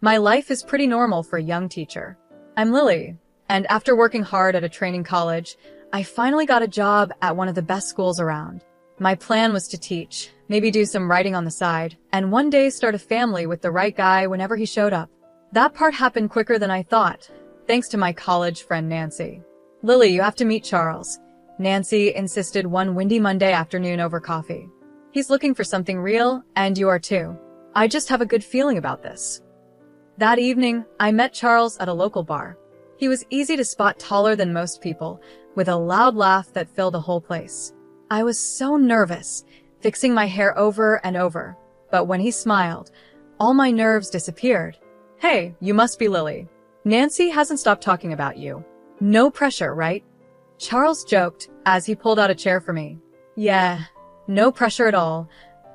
My life is pretty normal for a young teacher. I'm Lily, and after working hard at a training college, I finally got a job at one of the best schools around. My plan was to teach, maybe do some writing on the side, and one day start a family with the right guy whenever he showed up. That part happened quicker than I thought, thanks to my college friend Nancy. Lily, you have to meet Charles, Nancy insisted one windy Monday afternoon over coffee. He's looking for something real, and you are too. I just have a good feeling about this. That evening, I met Charles at a local bar. He was easy to spot, taller than most people, with a loud laugh that filled the whole place. I was so nervous, fixing my hair over and over, but when he smiled, all my nerves disappeared. Hey, you must be Lily. Nancy hasn't stopped talking about you. No pressure, right? Charles joked as he pulled out a chair for me. Yeah, no pressure at all.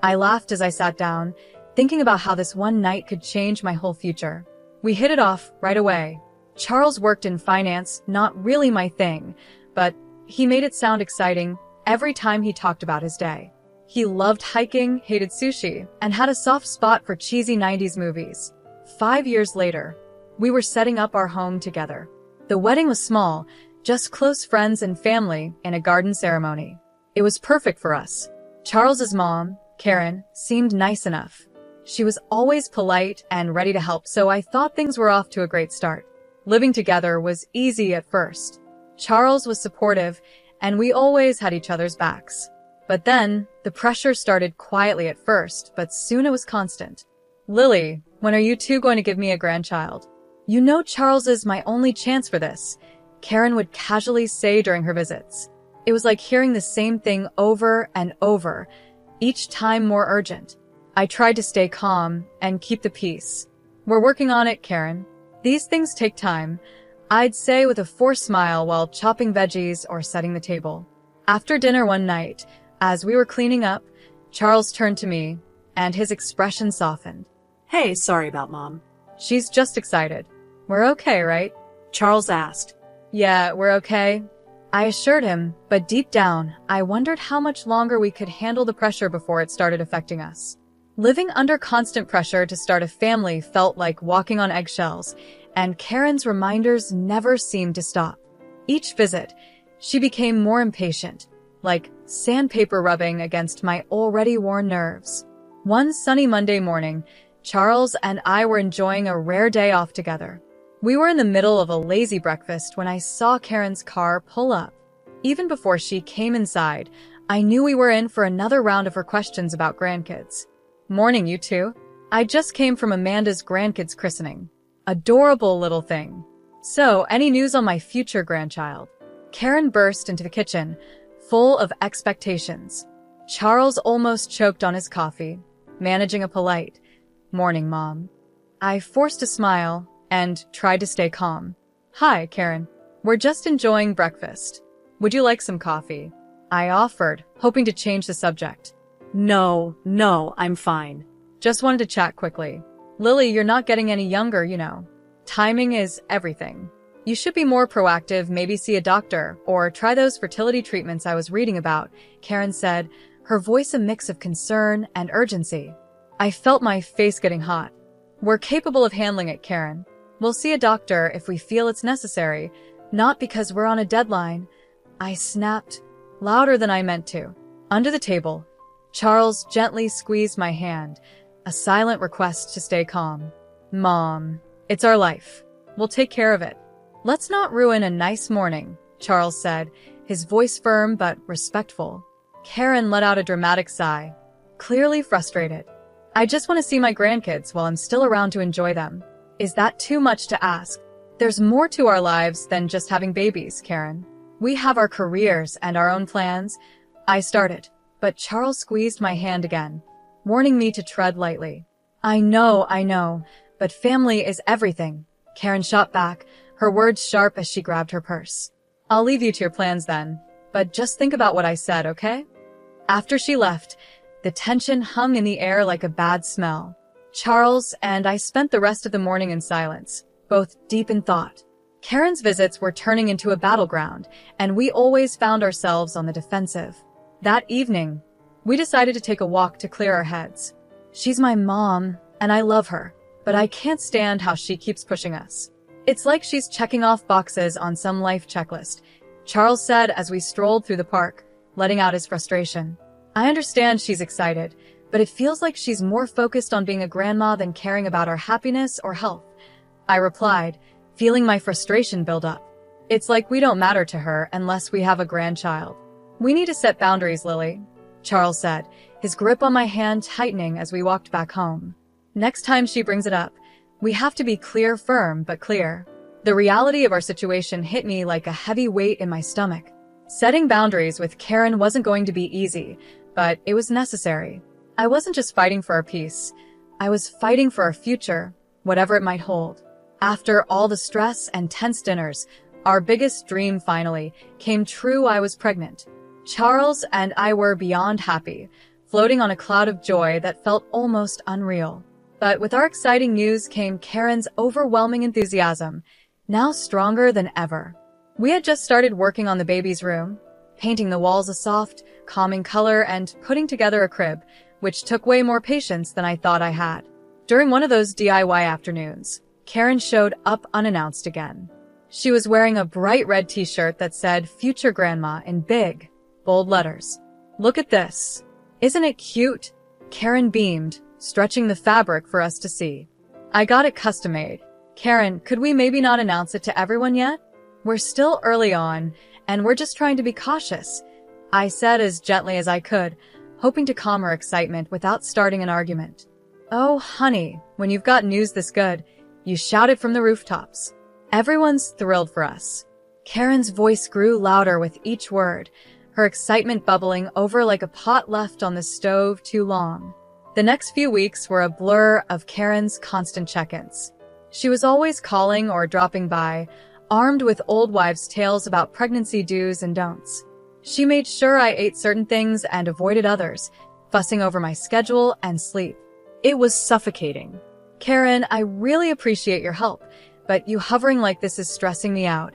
I laughed as I sat down, thinking about how this one night could change my whole future. We hit it off right away. Charles worked in finance, not really my thing, but he made it sound exciting every time he talked about his day. He loved hiking, hated sushi, and had a soft spot for cheesy 90s movies. 5 years later, we were setting up our home together. The wedding was small, just close friends and family in a garden ceremony. It was perfect for us. Charles's mom, Karen, seemed nice enough. She was always polite and ready to help, so I thought things were off to a great start. Living together was easy at first. Charles was supportive, and we always had each other's backs. But then, the pressure started quietly at first, but soon it was constant. Lily, when are you two going to give me a grandchild? You know Charles is my only chance for this, Karen would casually say during her visits. It was like hearing the same thing over and over, each time more urgent. I tried to stay calm and keep the peace. We're working on it, Karen. These things take time, I'd say with a forced smile while chopping veggies or setting the table. After dinner one night, as we were cleaning up, Charles turned to me, and his expression softened. Hey, sorry about Mom. She's just excited. We're okay, right? Charles asked. Yeah, we're okay. I assured him, but deep down, I wondered how much longer we could handle the pressure before it started affecting us. Living under constant pressure to start a family felt like walking on eggshells, and Karen's reminders never seemed to stop. Each visit, she became more impatient, like sandpaper rubbing against my already worn nerves. One sunny Monday morning, Charles and I were enjoying a rare day off together. We were in the middle of a lazy breakfast when I saw Karen's car pull up. Even before she came inside, I knew we were in for another round of her questions about grandkids. Morning, you two. I just came from Amanda's grandkids christening. Adorable little thing. So, any news on my future grandchild? Karen burst into the kitchen, full of expectations. Charles almost choked on his coffee, managing a polite, "Morning, Mom." I forced a smile and tried to stay calm. Hi, Karen. We're just enjoying breakfast. Would you like some coffee? I offered, hoping to change the subject. No, I'm fine. Just wanted to chat quickly. Lily, you're not getting any younger, you know. Timing is everything. You should be more proactive, maybe see a doctor, or try those fertility treatments I was reading about, Karen said, her voice a mix of concern and urgency. I felt my face getting hot. We're capable of handling it, Karen. We'll see a doctor if we feel it's necessary, not because we're on a deadline. I snapped, louder than I meant to. Under the table, Charles gently squeezed my hand, a silent request to stay calm. Mom, it's our life. We'll take care of it. Let's not ruin a nice morning, Charles said, his voice firm but respectful. Karen let out a dramatic sigh, clearly frustrated. I just want to see my grandkids while I'm still around to enjoy them. Is that too much to ask? There's more to our lives than just having babies, Karen. We have our careers and our own plans. I started, but Charles squeezed my hand again, warning me to tread lightly. I know, but family is everything. Karen shot back, her words sharp as she grabbed her purse. I'll leave you to your plans then, but just think about what I said, okay? After she left, the tension hung in the air like a bad smell. Charles and I spent the rest of the morning in silence, both deep in thought. Karen's visits were turning into a battleground, and we always found ourselves on the defensive. That evening, we decided to take a walk to clear our heads. She's my mom, and I love her, but I can't stand how she keeps pushing us. It's like she's checking off boxes on some life checklist, Charles said as we strolled through the park, letting out his frustration. I understand she's excited, but it feels like she's more focused on being a grandma than caring about our happiness or health. I replied, feeling my frustration build up. It's like we don't matter to her unless we have a grandchild. We need to set boundaries, Lily, Charles said, his grip on my hand tightening as we walked back home. Next time she brings it up, we have to be clear, firm, but clear. The reality of our situation hit me like a heavy weight in my stomach. Setting boundaries with Karen wasn't going to be easy, but it was necessary. I wasn't just fighting for our peace. I was fighting for our future, whatever it might hold. After all the stress and tense dinners, our biggest dream finally came true. I was pregnant. Charles and I were beyond happy, floating on a cloud of joy that felt almost unreal. But with our exciting news came Karen's overwhelming enthusiasm, now stronger than ever. We had just started working on the baby's room, painting the walls a soft, calming color and putting together a crib, which took way more patience than I thought I had. During one of those DIY afternoons, Karen showed up unannounced again. She was wearing a bright red t-shirt that said "Future Grandma" in big, bold letters. Look at this. Isn't it cute? Karen beamed, stretching the fabric for us to see. I got it custom made. Karen, could we maybe not announce it to everyone yet? We're still early on, and we're just trying to be cautious, I said as gently as I could, hoping to calm her excitement without starting an argument. Oh, honey, when you've got news this good, you shout it from the rooftops. Everyone's thrilled for us. Karen's voice grew louder with each word, her excitement bubbling over like a pot left on the stove too long. The next few weeks were a blur of Karen's constant check-ins. She was always calling or dropping by, armed with old wives' tales about pregnancy do's and don'ts. She made sure I ate certain things and avoided others, fussing over my schedule and sleep. It was suffocating. Karen, I really appreciate your help, but you hovering like this is stressing me out.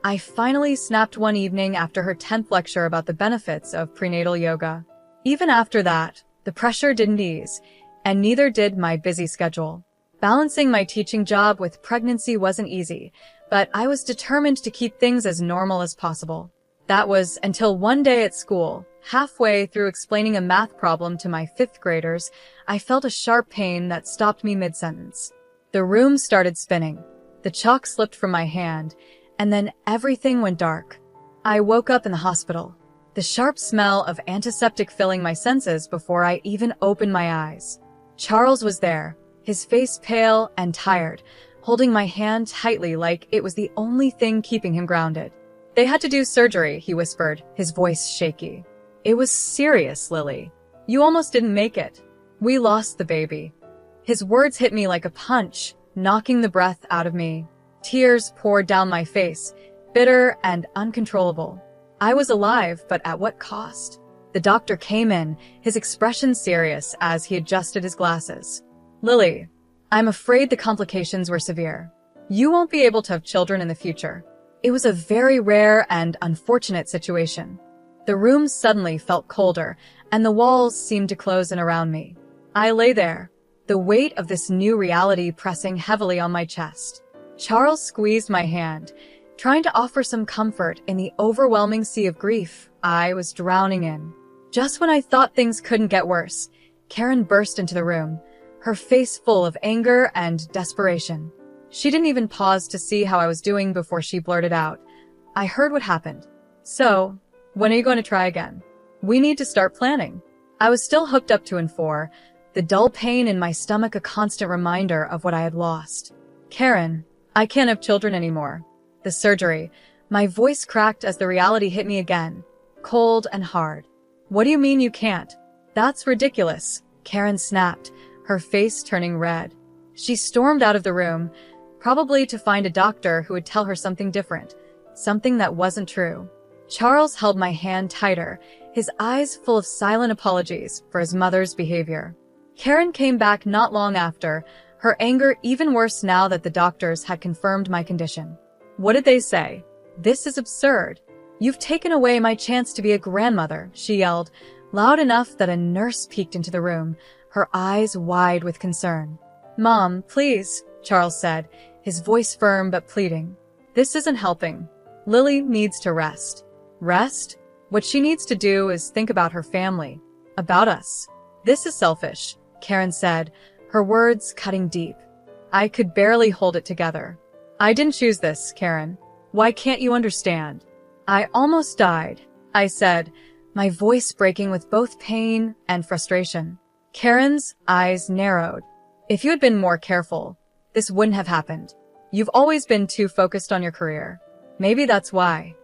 I finally snapped one evening after her 10th lecture about the benefits of prenatal yoga. Even after that, the pressure didn't ease, and neither did my busy schedule. Balancing my teaching job with pregnancy wasn't easy, but I was determined to keep things as normal as possible. That was until one day at school, halfway through explaining a math problem to my 5th graders, I felt a sharp pain that stopped me mid-sentence. The room started spinning. The chalk slipped from my hand, and then everything went dark. I woke up in the hospital, the sharp smell of antiseptic filling my senses before I even opened my eyes. Charles was there, his face pale and tired, holding my hand tightly like it was the only thing keeping him grounded. They had to do surgery, he whispered, his voice shaky. It was serious, Lily. You almost didn't make it. We lost the baby. His words hit me like a punch, knocking the breath out of me. Tears poured down my face, bitter and uncontrollable. I was alive, but at what cost? The doctor came in, his expression serious as he adjusted his glasses. Lily, I'm afraid the complications were severe. You won't be able to have children in the future. It was a very rare and unfortunate situation. The room suddenly felt colder, and the walls seemed to close in around me. I lay there, the weight of this new reality pressing heavily on my chest. Charles squeezed my hand, trying to offer some comfort in the overwhelming sea of grief I was drowning in. Just when I thought things couldn't get worse, Karen burst into the room, her face full of anger and desperation. She didn't even pause to see how I was doing before she blurted out, I heard what happened. So, when are you going to try again? We need to start planning. I was still hooked up to Infor, the dull pain in my stomach a constant reminder of what I had lost. Karen, I can't have children anymore. The surgery. My voice cracked as the reality hit me again, cold and hard. What do you mean you can't? That's ridiculous, Karen snapped, her face turning red. She stormed out of the room, probably to find a doctor who would tell her something different, something that wasn't true. Charles held my hand tighter, his eyes full of silent apologies for his mother's behavior. Karen came back not long after, her anger even worse now that the doctors had confirmed my condition. What did they say? This is absurd. You've taken away my chance to be a grandmother, she yelled, loud enough that a nurse peeked into the room, her eyes wide with concern. Mom, please, Charles said, his voice firm but pleading. This isn't helping. Lily needs to rest. Rest? What she needs to do is think about her family. About us. This is selfish, Karen said, her words cutting deep. I could barely hold it together. I didn't choose this, Karen. Why can't you understand? I almost died, I said, my voice breaking with both pain and frustration. Karen's eyes narrowed. If you had been more careful, this wouldn't have happened. You've always been too focused on your career. Maybe that's why.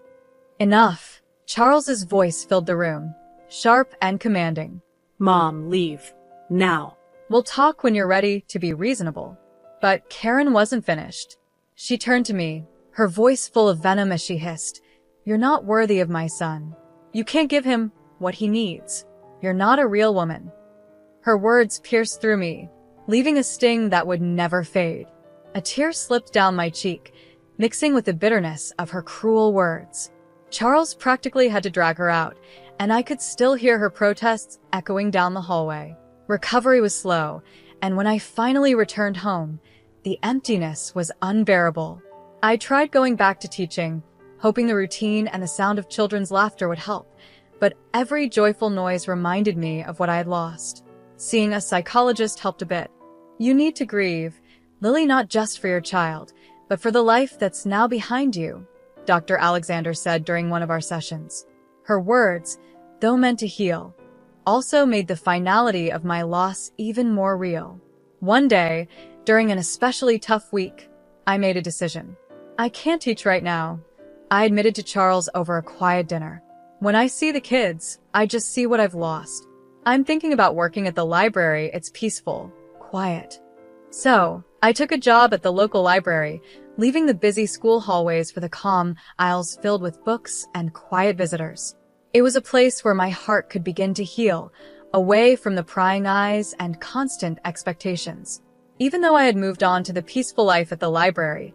Enough. Charles's voice filled the room, sharp and commanding. Mom, leave. Now. We'll talk when you're ready to be reasonable. But Karen wasn't finished. She turned to me, her voice full of venom as she hissed, You're not worthy of my son. You can't give him what he needs. You're not a real woman. Her words pierced through me, leaving a sting that would never fade. A tear slipped down my cheek, mixing with the bitterness of her cruel words. Charles practically had to drag her out, and I could still hear her protests echoing down the hallway. Recovery was slow, and when I finally returned home, the emptiness was unbearable. I tried going back to teaching, hoping the routine and the sound of children's laughter would help, but every joyful noise reminded me of what I had lost. Seeing a psychologist helped a bit. You need to grieve, Lily, not just for your child, but for the life that's now behind you, Dr. Alexander said during one of our sessions. Her words, though meant to heal, also made the finality of my loss even more real. One day, during an especially tough week, I made a decision. I can't teach right now, I admitted to Charles over a quiet dinner. When I see the kids, I just see what I've lost. I'm thinking about working at the library. It's peaceful, quiet. So, I took a job at the local library, leaving the busy school hallways for the calm aisles filled with books and quiet visitors. It was a place where my heart could begin to heal, away from the prying eyes and constant expectations. Even though I had moved on to the peaceful life at the library,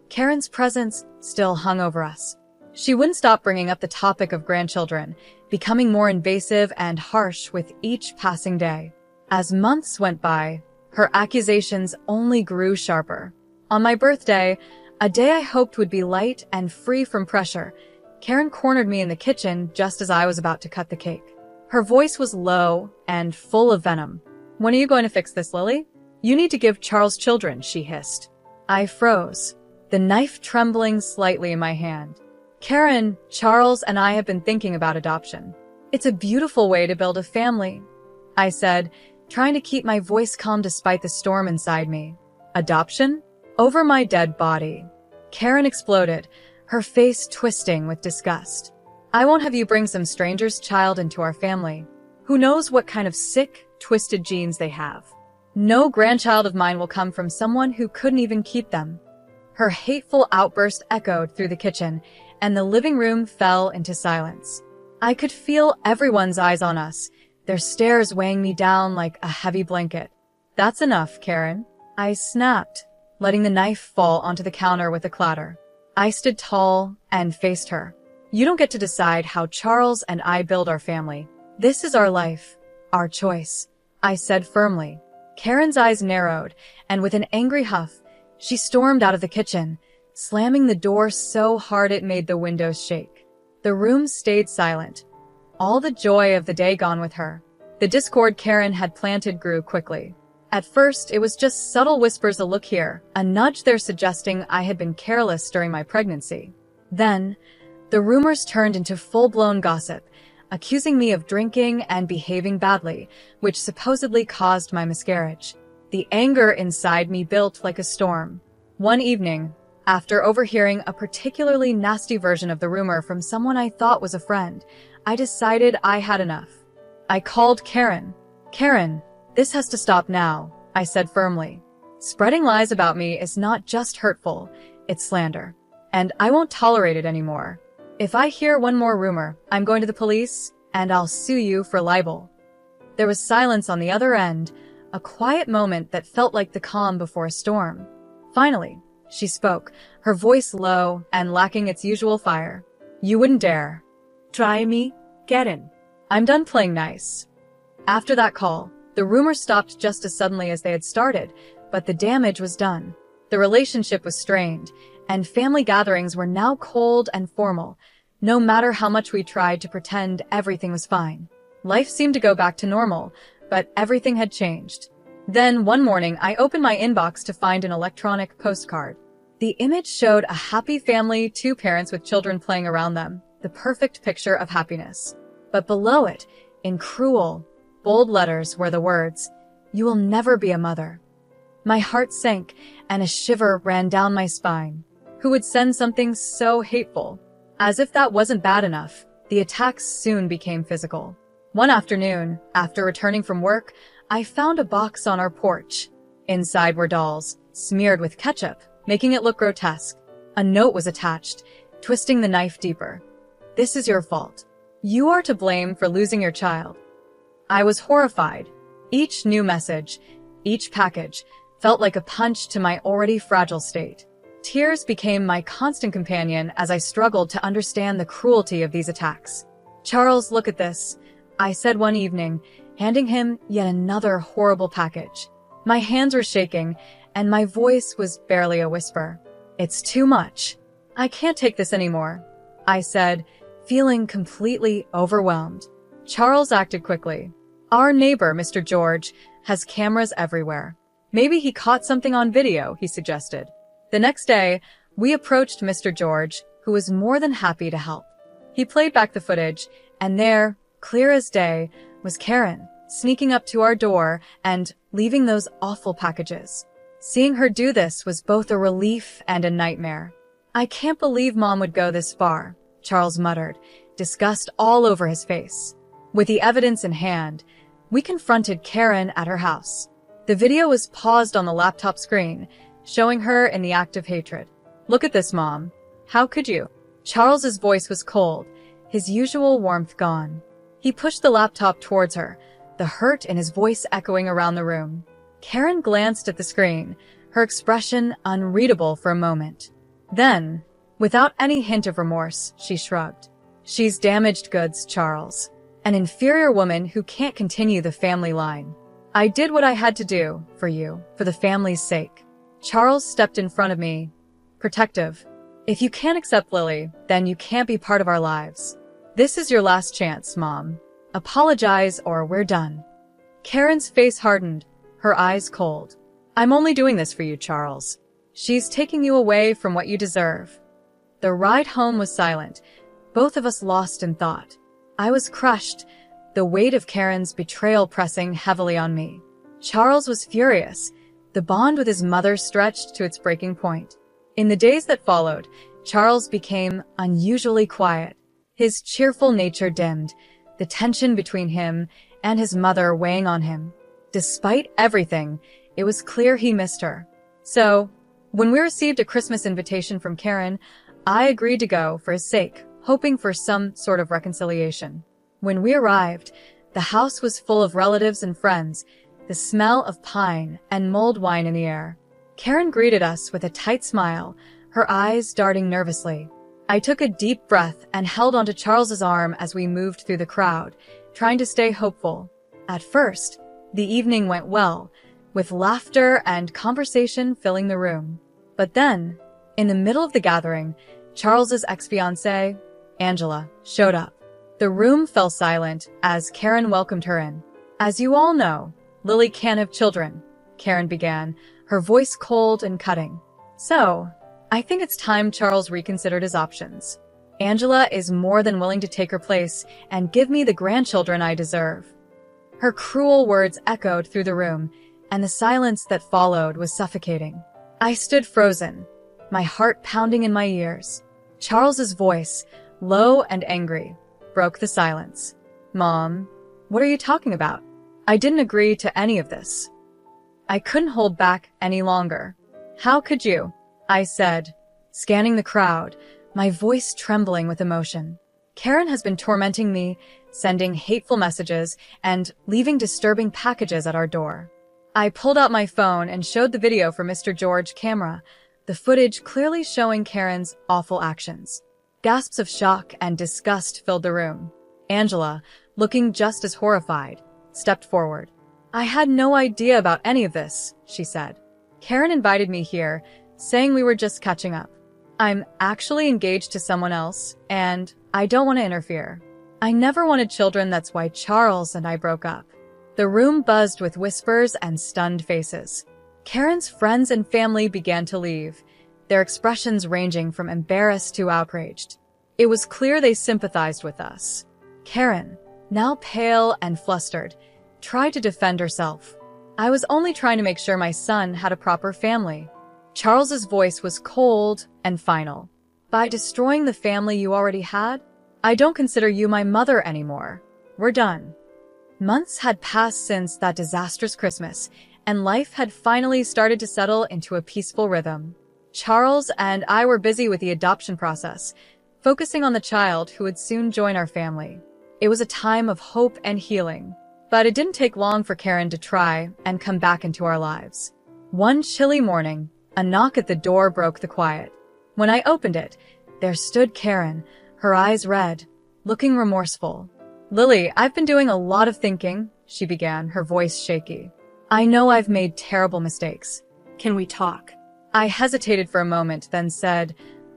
Karen's presence still hung over us. She wouldn't stop bringing up the topic of grandchildren, becoming more invasive and harsh with each passing day. As months went by, her accusations only grew sharper. On my birthday, a day I hoped would be light and free from pressure, Karen cornered me in the kitchen just as I was about to cut the cake. Her voice was low and full of venom. When are you going to fix this, Lily? You need to give Charles children, she hissed. I froze, the knife trembling slightly in my hand. Karen, Charles and I have been thinking about adoption. It's a beautiful way to build a family, I said, trying to keep my voice calm despite the storm inside me. Adoption? Over my dead body. Karen exploded, her face twisting with disgust. I won't have you bring some stranger's child into our family. Who knows what kind of sick, twisted genes they have. No grandchild of mine will come from someone who couldn't even keep them. Her hateful outburst echoed through the kitchen, and the living room fell into silence. I could feel everyone's eyes on us, their stares weighing me down like a heavy blanket. That's enough, Karen, I snapped, letting the knife fall onto the counter with a clatter. I stood tall and faced her. You don't get to decide how Charles and I build our family. This is our life, our choice, I said firmly. Karen's eyes narrowed, and with an angry huff, she stormed out of the kitchen, slamming the door so hard it made the windows shake. The room stayed silent, all the joy of the day gone with her. The discord Karen had planted grew quickly. At first, it was just subtle whispers, a look here, a nudge there suggesting I had been careless during my pregnancy. Then, the rumors turned into full-blown gossip, accusing me of drinking and behaving badly, which supposedly caused my miscarriage. The anger inside me built like a storm. One evening, after overhearing a particularly nasty version of the rumor from someone I thought was a friend, I decided I had enough. I called Karen. Karen, this has to stop now, I said firmly. Spreading lies about me is not just hurtful, it's slander. And I won't tolerate it anymore. If I hear one more rumor, I'm going to the police, and I'll sue you for libel. There was silence on the other end, a quiet moment that felt like the calm before a storm. Finally, she spoke, her voice low and lacking its usual fire. You wouldn't dare. Try me? Get in. I'm done playing nice. After that call, the rumors stopped just as suddenly as they had started, but the damage was done. The relationship was strained, and family gatherings were now cold and formal, no matter how much we tried to pretend everything was fine. Life seemed to go back to normal, but everything had changed. Then, one morning, I opened my inbox to find an electronic postcard. The image showed a happy family, 2 parents with children playing around them, the perfect picture of happiness. But below it, in cruel, bold letters, were the words, "You will never be a mother." My heart sank, and a shiver ran down my spine. Who would send something so hateful? As if that wasn't bad enough, the attacks soon became physical. One afternoon, after returning from work, I found a box on our porch. Inside were dolls, smeared with ketchup, making it look grotesque. A note was attached, twisting the knife deeper. "This is your fault. You are to blame for losing your child." I was horrified. Each new message, each package, felt like a punch to my already fragile state. Tears became my constant companion as I struggled to understand the cruelty of these attacks. "Charles, look at this," I said one evening, handing him yet another horrible package. My hands were shaking, and my voice was barely a whisper. "It's too much. I can't take this anymore," I said, feeling completely overwhelmed. Charles acted quickly. "Our neighbor, Mr. George, has cameras everywhere. Maybe he caught something on video," he suggested. The next day, we approached Mr. George, who was more than happy to help. He played back the footage, and there, clear as day, was Karen, sneaking up to our door and leaving those awful packages. Seeing her do this was both a relief and a nightmare. "I can't believe Mom would go this far," Charles muttered, disgust all over his face. With the evidence in hand, we confronted Karen at her house. The video was paused on the laptop screen, showing her in the act of hatred. "Look at this, Mom. How could you?" Charles's voice was cold, his usual warmth gone. He pushed the laptop towards her, the hurt in his voice echoing around the room. Karen glanced at the screen, her expression unreadable for a moment. Then, without any hint of remorse, she shrugged. "She's damaged goods, Charles. An inferior woman who can't continue the family line. I did what I had to do, for you, for the family's sake." Charles stepped in front of me, protective. "If you can't accept Lily, then you can't be part of our lives. This is your last chance, Mom. Apologize or we're done." Karen's face hardened, her eyes cold. "I'm only doing this for you, Charles. She's taking you away from what you deserve." The ride home was silent, both of us lost in thought. I was crushed, the weight of Karen's betrayal pressing heavily on me. Charles was furious, the bond with his mother stretched to its breaking point. In the days that followed, Charles became unusually quiet. His cheerful nature dimmed, the tension between him and his mother weighing on him. Despite everything, it was clear he missed her. So, when we received a Christmas invitation from Karen, I agreed to go for his sake, hoping for some sort of reconciliation. When we arrived, the house was full of relatives and friends, the smell of pine and mulled wine in the air. Karen greeted us with a tight smile, her eyes darting nervously. I took a deep breath and held onto Charles's arm as we moved through the crowd, trying to stay hopeful. At first, the evening went well, with laughter and conversation filling the room. But then, in the middle of the gathering, Charles's ex-fiancée, Angela, showed up. The room fell silent as Karen welcomed her in. "As you all know, Lily can't have children," Karen began, her voice cold and cutting. "So, I think it's time Charles reconsidered his options. Angela is more than willing to take her place and give me the grandchildren I deserve." Her cruel words echoed through the room, and the silence that followed was suffocating. I stood frozen, my heart pounding in my ears. Charles's voice, low and angry, broke the silence. "Mom, what are you talking about? I didn't agree to any of this." I couldn't hold back any longer. "How could you?" I said, scanning the crowd, my voice trembling with emotion. "Karen has been tormenting me, sending hateful messages, and leaving disturbing packages at our door." I pulled out my phone and showed the video from Mr. George's camera, the footage clearly showing Karen's awful actions. Gasps of shock and disgust filled the room. Angela, looking just as horrified, stepped forward. "I had no idea about any of this," she said. Karen invited me here, saying we were just catching up. I'm actually engaged to someone else, and I don't want to interfere. I never wanted children, that's why Charles and I broke up. The room buzzed with whispers and stunned faces. Karen's friends and family began to leave, their expressions ranging from embarrassed to outraged. It was clear they sympathized with us. Karen, now pale and flustered, tried to defend herself. I was only trying to make sure my son had a proper family. Charles's voice was cold and final. By destroying the family you already had, I don't consider you my mother anymore. We're done. Months had passed since that disastrous Christmas, and life had finally started to settle into a peaceful rhythm. Charles and I were busy with the adoption process, focusing on the child who would soon join our family. It was a time of hope and healing, but it didn't take long for Karen to try and come back into our lives. One chilly morning, a knock at the door broke the quiet. When I opened it, there stood Karen, her eyes red, looking remorseful. "Lily, I've been doing a lot of thinking," she began, her voice shaky. "I know I've made terrible mistakes." Can we talk? I hesitated for a moment, then said,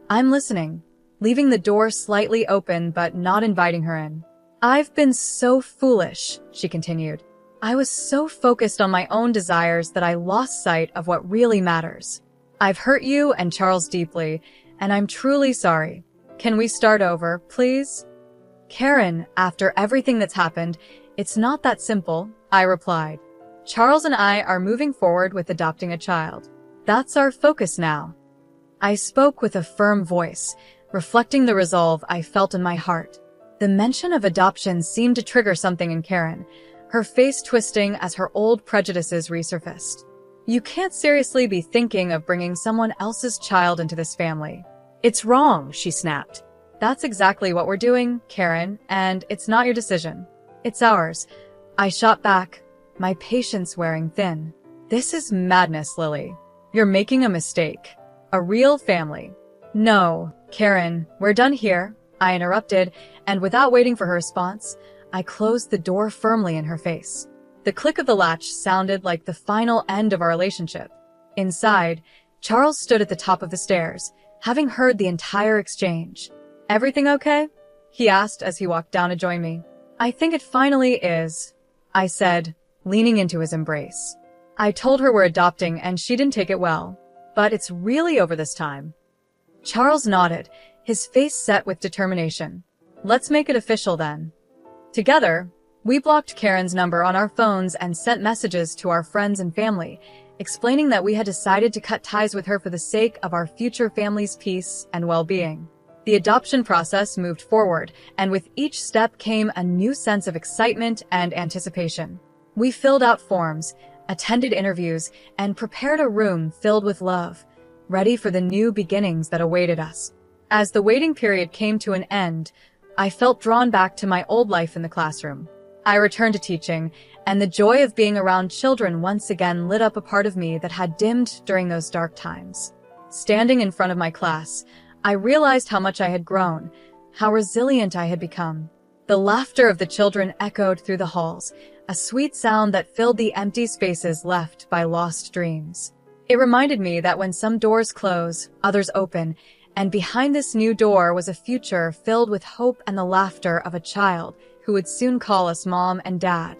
"I'm listening," leaving the door slightly open but not inviting her in. "I've been so foolish," she continued. "I was so focused on my own desires that I lost sight of what really matters. I've hurt you and Charles deeply, and I'm truly sorry. Can we start over, please?" "Karen, after everything that's happened, it's not that simple," I replied. "Charles and I are moving forward with adopting a child. That's our focus now." I spoke with a firm voice, reflecting the resolve I felt in my heart. The mention of adoption seemed to trigger something in Karen, her face twisting as her old prejudices resurfaced. "You can't seriously be thinking of bringing someone else's child into this family." It's wrong, she snapped. "That's exactly what we're doing, Karen, and it's not your decision. It's ours," I shot back, my patience wearing thin. "This is madness, Lily. You're making a mistake. A real family." "No, Karen, we're done here," I interrupted, and without waiting for her response, I closed the door firmly in her face. The click of the latch sounded like the final end of our relationship. Inside, Charles stood at the top of the stairs, having heard the entire exchange. "Everything okay?" he asked as he walked down to join me. "I think it finally is," I said, leaning into his embrace. "I told her we're adopting and she didn't take it well, but it's really over this time." Charles nodded, his face set with determination. "Let's make it official then." Together, we blocked Karen's number on our phones and sent messages to our friends and family, explaining that we had decided to cut ties with her for the sake of our future family's peace and well-being. The adoption process moved forward, and with each step came a new sense of excitement and anticipation. We filled out forms, attended interviews, and prepared a room filled with love, ready for the new beginnings that awaited us. As the waiting period came to an end, I felt drawn back to my old life in the classroom. I returned to teaching, and the joy of being around children once again lit up a part of me that had dimmed during those dark times. Standing in front of my class, I realized how much I had grown, how resilient I had become. The laughter of the children echoed through the halls, a sweet sound that filled the empty spaces left by lost dreams. It reminded me that when some doors close, others open, and behind this new door was a future filled with hope and the laughter of a child who would soon call us Mom and Dad.